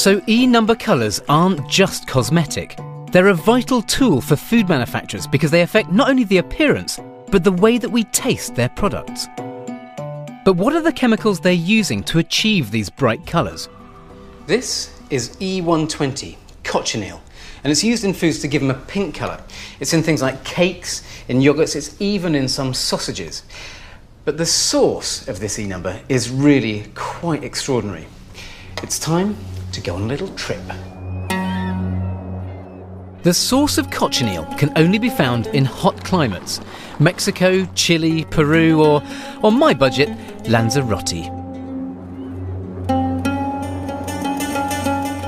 So E-number colours aren't just cosmetic. They're a vital tool for food manufacturers because they affect not only the appearance, but the way that we taste their products. But what are the chemicals they're using to achieve these bright colours? This is E120, cochineal, and it's used in foods to give them a pink colour. It's in things like cakes, in yogurts, it's even in some sausages. But the source of this E-number is really quite extraordinary. It's time to go on a little trip. The source of cochineal can only be found in hot climates: Mexico, Chile, Peru, or, on my budget, Lanzarote.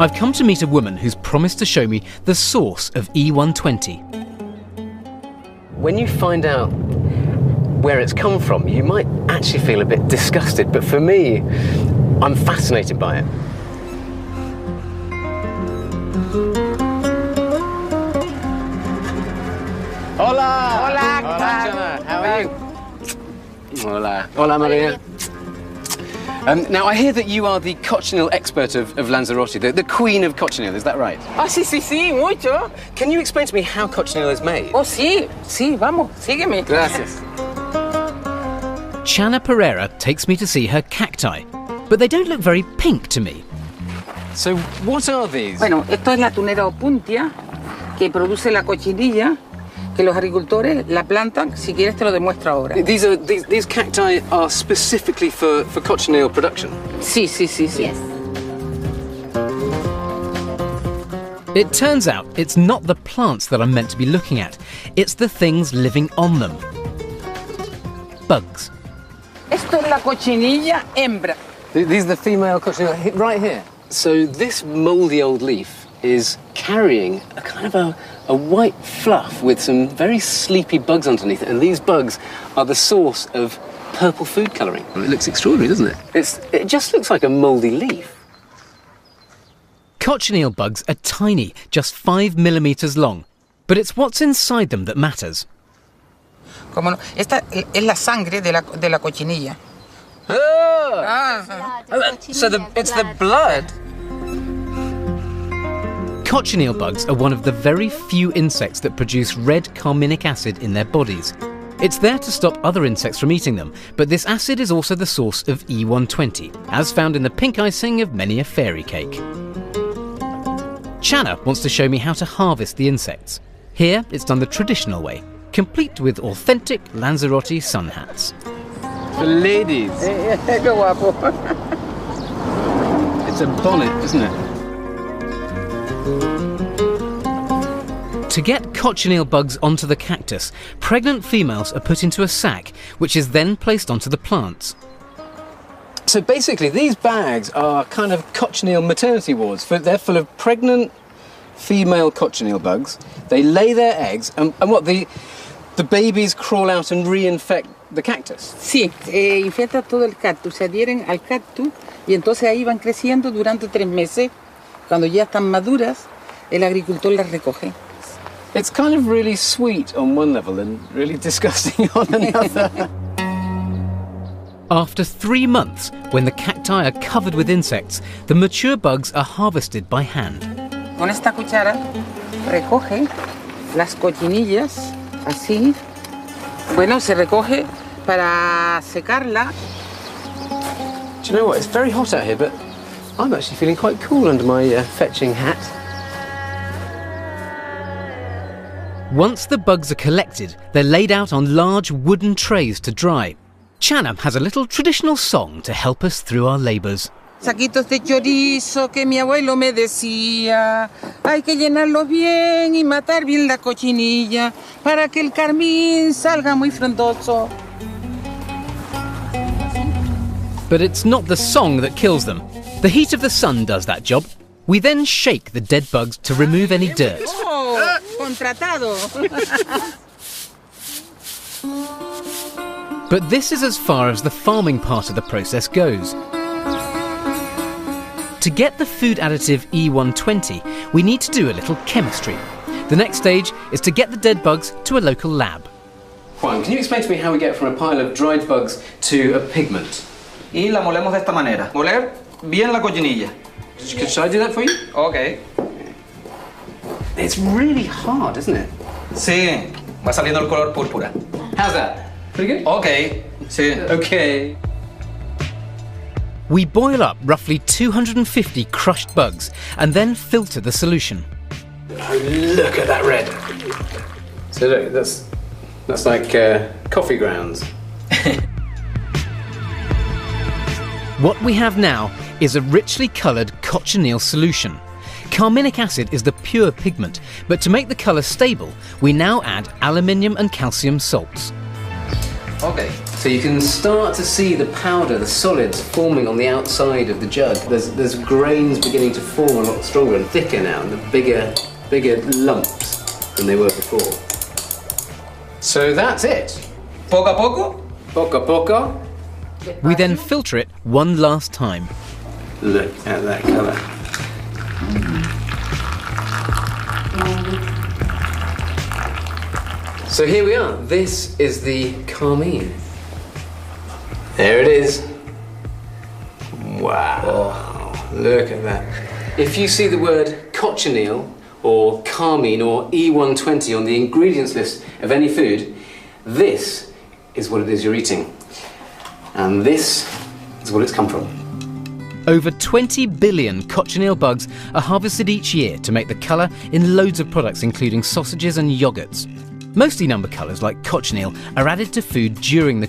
I've come to meet a woman who's promised to show me the source of E120. When you find out where it's come from, you might actually feel a bit disgusted, but for me, I'm fascinated by it. Hola! Hola! Hola, Chana. How are you? Hola. Hola, Maria. Now, I hear that you are the cochineal expert of Lanzarote, the queen of cochineal, is that right? Ah, sí, sí, sí, mucho. Can you explain to me how cochineal is made? Oh, sí, sí, vamos, sígueme. Gracias. Chana Pereira takes me to see her cacti, but they don't look very pink to me. So what are these? Bueno, esto es la tunera opuntia, que produce la cochinilla, que los agricultores la plantan. Si quieres te lo demuestro ahora. These cacti are specifically for cochineal production? Sí, sí, sí, sí. Yes. It turns out it's not the plants that I'm meant to be looking at, it's the things living on them. Bugs. Esto es la cochinilla hembra. These are the female cochineal, right here. So this mouldy old leaf is carrying a kind of a white fluff with some very sleepy bugs underneath it, and these bugs are the source of purple food colouring. Well, it looks extraordinary, doesn't it? It just looks like a mouldy leaf. Cochineal bugs are tiny, just 5 millimetres long, but it's what's inside them that matters. Como no, esta es la sangre de la cochinilla. So it's the blood. Cochineal bugs are one of the very few insects that produce red carminic acid in their bodies. It's there to stop other insects from eating them, but this acid is also the source of E120, as found in the pink icing of many a fairy cake. Chana wants to show me how to harvest the insects. Here, it's done the traditional way, complete with authentic Lanzarote sun hats. For ladies. Qué guapo. It's a bonnet, isn't it? To get cochineal bugs onto the cactus, pregnant females are put into a sack, which is then placed onto the plants. So basically, these bags are kind of cochineal maternity wards. They're full of pregnant female cochineal bugs. They lay their eggs, and what, the babies crawl out and reinfect the cactus? Sí, infecta todo el cactus, se adhieren al cactus y entonces ahí van creciendo durante 3 meses. Cuando ya están maduras, el agricultor las recoge. It's kind of really sweet on one level and really disgusting on another. After 3 months, when the cacti are covered with insects, the mature bugs are harvested by hand. Con esta cuchara recoge las cochinillas, así. Bueno, se recoge para secarla. Do you know what? It's very hot out here, but I'm actually feeling quite cool under my fetching hat. Once the bugs are collected, they're laid out on large wooden trays to dry. Chana has a little traditional song to help us through our labours. Saquitos de chorizo que mi abuelo me decía, hay que llenarlos bien y matar bien la cochinilla para que el carmín salga muy frondoso. But it's not the song that kills them. The heat of the sun does that job. We then shake the dead bugs to remove any dirt. Oh, contratado. But this is as far as the farming part of the process goes. To get the food additive E120, we need to do a little chemistry. The next stage is to get the dead bugs to a local lab. Juan, can you explain to me how we get from a pile of dried bugs to a pigment? Y la molemos de esta manera. Moler bien la cochinilla. Should I do that for you? Ok. It's really hard, isn't it? Sí, va saliendo el color púrpura. How's that? Pretty good? Ok, sí. Okay. We boil up roughly 250 crushed bugs and then filter the solution. Oh, look at that red. So look, that's like coffee grounds. What we have now is a richly coloured cochineal solution. Carminic acid is the pure pigment, but to make the colour stable, we now add aluminium and calcium salts. Okay. So you can start to see the powder, the solids forming on the outside of the jug. There's grains beginning to form a lot stronger and thicker now, and the bigger lumps than they were before. So that's it. Poco a poco. Poco a poco. We then filter it one last time. Look at that colour. So here we are. This is the carmine. There it is. Wow. Look at that. If you see the word cochineal or carmine or E120 on the ingredients list of any food, this is what it is you're eating. And this is what it's come from. Over 20 billion cochineal bugs are harvested each year to make the colour in loads of products including sausages and yogurts. Mostly number colours like cochineal are added to food during the